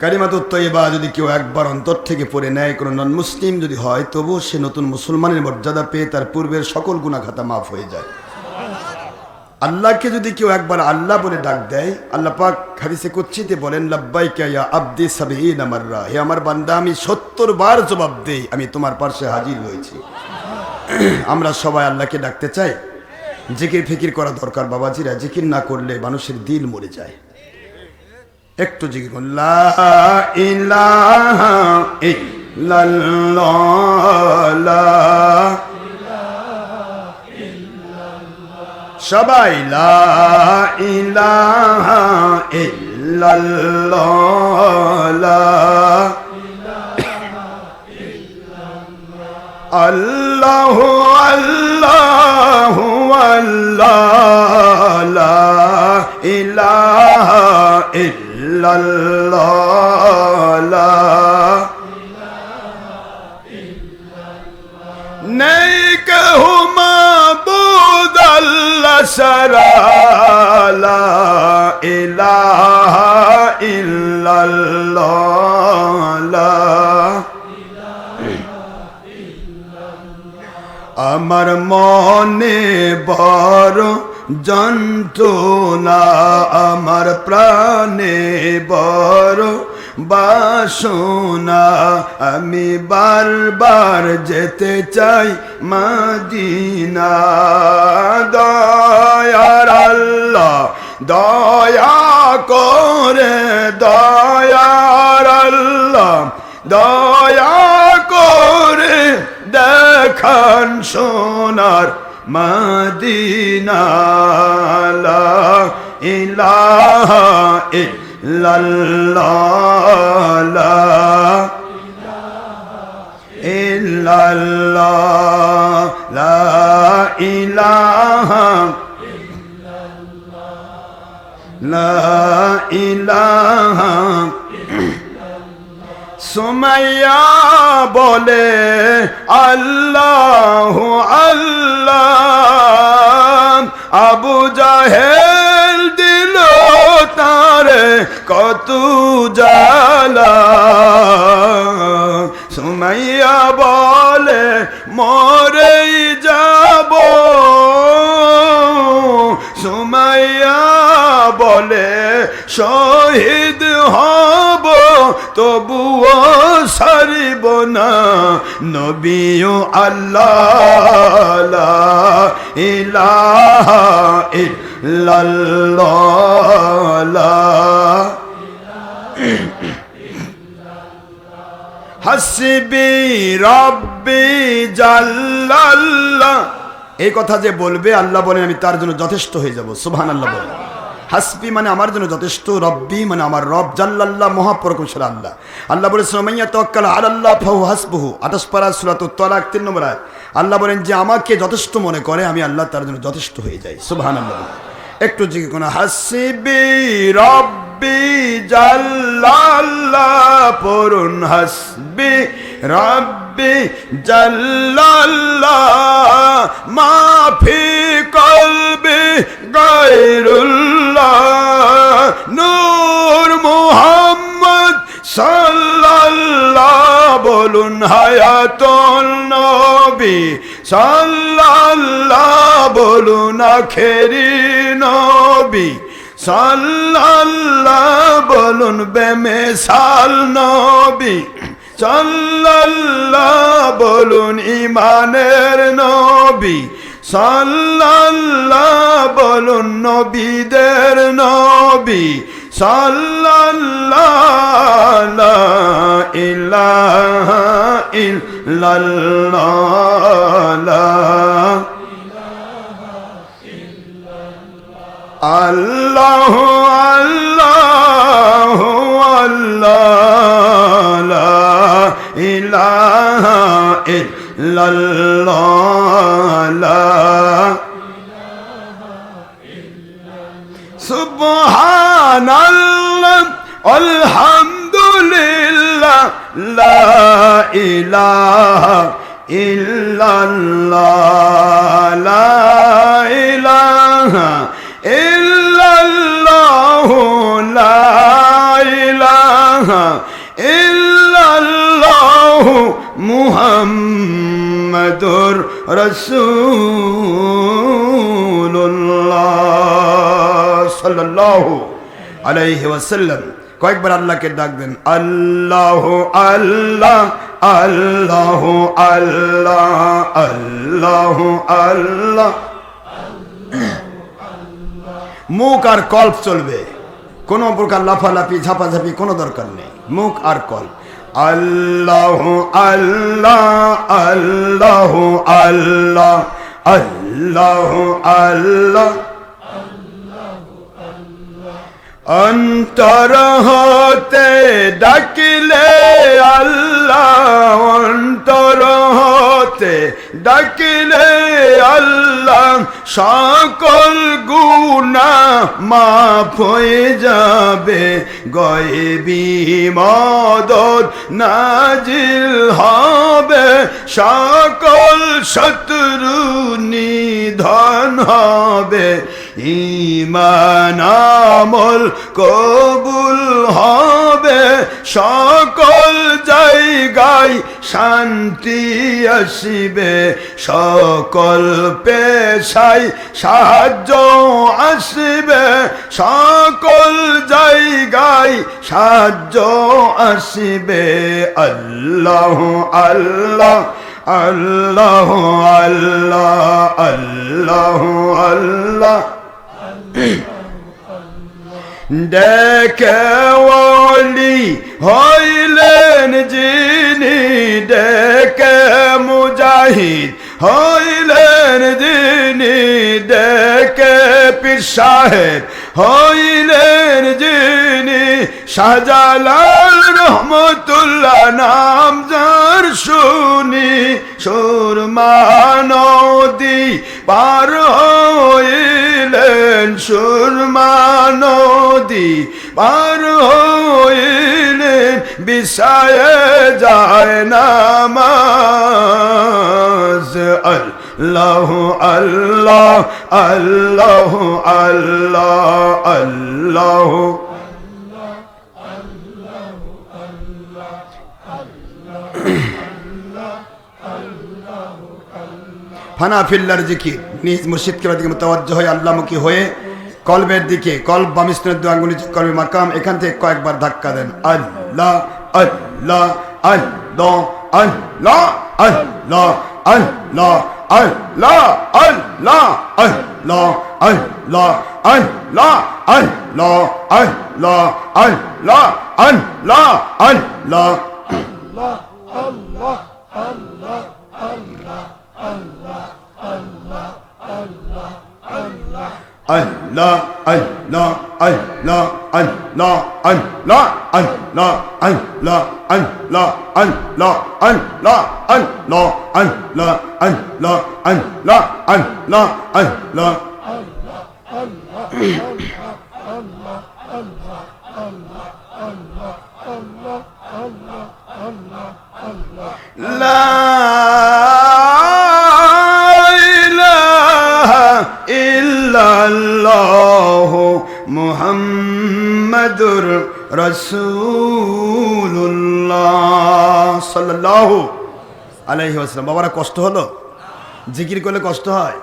কালিমাতুত তয়্যিবা যদি কেউ একবার অন্তর থেকে পড়ে নেয়, কোনো নন মুসলিম যদি হয়, তবু সে নতুন মুসলমানের মর্যাদা পেয়ে তার পূর্বের সকল গুনাহ খাতা মাফ হয়ে যায়। আল্লাহকে যদি কেউ একবার আল্লাহ বলে ডাক দেয়, আল্লাহ পাক হাদিসে কুদসিতে বলেন, লাব্বাইকা ইয়া আবদি সাবঈনা মাররা, হে আমার বান্দা আমি 70 বার জবাব দেই, আমি তোমার পাশে হাজির হয়েছি। আমরা সবাই আল্লাহকে ডাকতে চাই। জিকির ফিকির করা দরকার বাবাজিরা, জিকির না করলে মানুষের দিল মরে যায়। একটু জিকির করুন, লা ইলাহা ইল্লাল্লাহ, সবাই লা ইলাহা ইল্লাল্লাহ, আল্লাহু আল্লাহু আল্লাহ, লা ইলাহা ইল্লাল্লাহ, নেই কেহু মাবুদ আল্লাহ ছাড়া, লা ইলাহা ইল্লাল্লাহ। আমার মনে বড় যন্ত্রণা, আমার প্রাণে বড় বাসনা, আমি বারবার যেতে চাই মদিনা। দয়ার আল্লাহ দয়া করে, দয়ার আল্লাহ দয়া করে দেখান সোনার মদিনা। লা ইলাহা ইল্লাল্লাহ, লা ইল্লাল্লাহ, লা ইলাহা লা ইলাহা। সুমাইয়া বলে আল্লাহু আল্লাহ, আবু জাহেল দিল তারে কত জ্বালা। সুমাইয়া বলে মরেই যাব, সুমাইয়া বলে শহীদ হব, তবুও সারিব না নবীও আল্লাহ, লা ইলাহা ইল্লাল্লাহ, লা হাসবি রব্বি জাল্লাল্লাহ। এই কথা যে বলবে আল্লাহ বলেন আমি তার জন্য যথেষ্ট হয়ে যাব। সুবহানাল্লাহ বলেন। হাসবি মানে আমার জন্য যথেষ্ট, রব্বি মানে আমার রব, জাল্লাল্লাহ মহাপরাক্রমশালী আল্লাহ। আল্লাহ বলেছেন মাইয়া তাওয়াক্কাল আলাল্লাহ ফাহু হাসবুহু, 28 পারা সূরাতুত তালাক 3 নম্বর আয়াত। আল্লাহ বলেন যে আমাকে যথেষ্ট মনে করে আমি আল্লাহ তার জন্য যথেষ্ট হয়ে যাই। সুবহানাল্লাহ। একটু জিকির করুন, হাসবি রব্বি জাল্লাল্লাহ, পড়ুন হাসবি রব্বি জাল্লাল্লাহ, মা ফি কলবি গায়রুল্লাহ, নূর মুহাম্মদ সাল্লাল্লাহ, বলুন হায়াতুন নবী সাল্লাল্লাহ, বলুন আখেরি নবী সাল্লাল্লাহ, বলুন বেমিসাল নবী সাল্লাল্লাহ, বলুন ইমানের নবী সাল্লাল্লাহ, বলুন নবীদের নবী সাল্লাল্লাহ, লা ইলাহা ইল্লাল্লাহ, লা আল্লাহু আল্লাহু আল্লাহ, লা ইলাহা ইল্লাল্লাহ, লা সুবহানাল্লাহ আলহামদুলিল্লাহ, লা ইলাহা ইল্লাল্লাহ, লা ইলাহা ইল্লাল্লাহ, লা ইলাহা ইলাহা ইল্লাল্লাহ মুহাম্মাদুর রাসূলুল্লাহ সাল্লাল্লাহু আলাইহি ওয়াসাল্লাম। কয়েকবার আল্লাহকে ডাক দেন, আল্লাহ আল্লাহ আল্লাহ আল্লাহ আল্লাহ আল্লাহ। মুখ আর কল্প চলবে, কোনো প্রকার লাফালাফি ঝাপাঝাপি কোনো দরকার নেই, মুখ আর কল্প। আল্লাহ আল্লাহ আল্লাহ আল্লাহ আল্লাহ আল্লাহ। অন্তর হতে ডাকিলে আল্লাহ, অন্তর হতে ডাকিলে আল্লাহ, সকল গুনাহ মাফ হয়ে যাবে, গায়বী মদদ নাজিল হবে, সকল শত্রু নিধন হবে, ঈমান আমল কবুল হবে, সকল জায়গায় শান্তি আসিবে, সকল পেশায় সাহায্য আসিবে, সকল জায়গায় সাহায্য আসিবে। আল্লাহ আল্লাহ আল্লাহ আল্লাহ আল্লাহ আল্লাহ। ডেকে ওলি হইলেন যিনি, ডেকে মুজাহিদ হইলেন যিনি, ডেকে পীর সাহেব হইলেন যিনি, শাহজালাল রহমতুল্লাহ নাম যার শুনি, সুরমা নদী পার হইলেন, সুরমা নদী পার হইলেন, বিছায়ে যায় নামাজ। আল্লাহ আল্লাহ আল্লাহ আল্লাহ আল্লাহ। ফানা ফিল্লার জিকির, নিজ মুর্শিদকে দিকে মুতাওয়াজ্জহ হয়ে আল্লাহমুখী হয়ে কলবের দিকে, কলব বামিস্তনের দু আঙ্গুলি কলবে মাকাম, এখান থেকে কয়েকবার ধাক্কা দেন। আল্লাহ আল্লাহ আল্লাহ আল্লাহ আল্লাহ আল্লাহ আল্লাহ আল্লাহ আল্লাহ আল্লাহ আল্লাহ আল্লাহ আল্লাহ আল্লাহ আল্লাহ আল্লাহ Allah Allah Allah Allah Allah Allah Allah Allah Allah Allah Allah Allah Allah Allah Allah Allah La ilaha illallah মুহাম্মাদুর রাসূলুল্লাহ সাল্লাল্লাহু আলাইহি ওয়াসাল্লাম। বাবারা কষ্ট হলো? জিকির করলে কষ্ট হয়?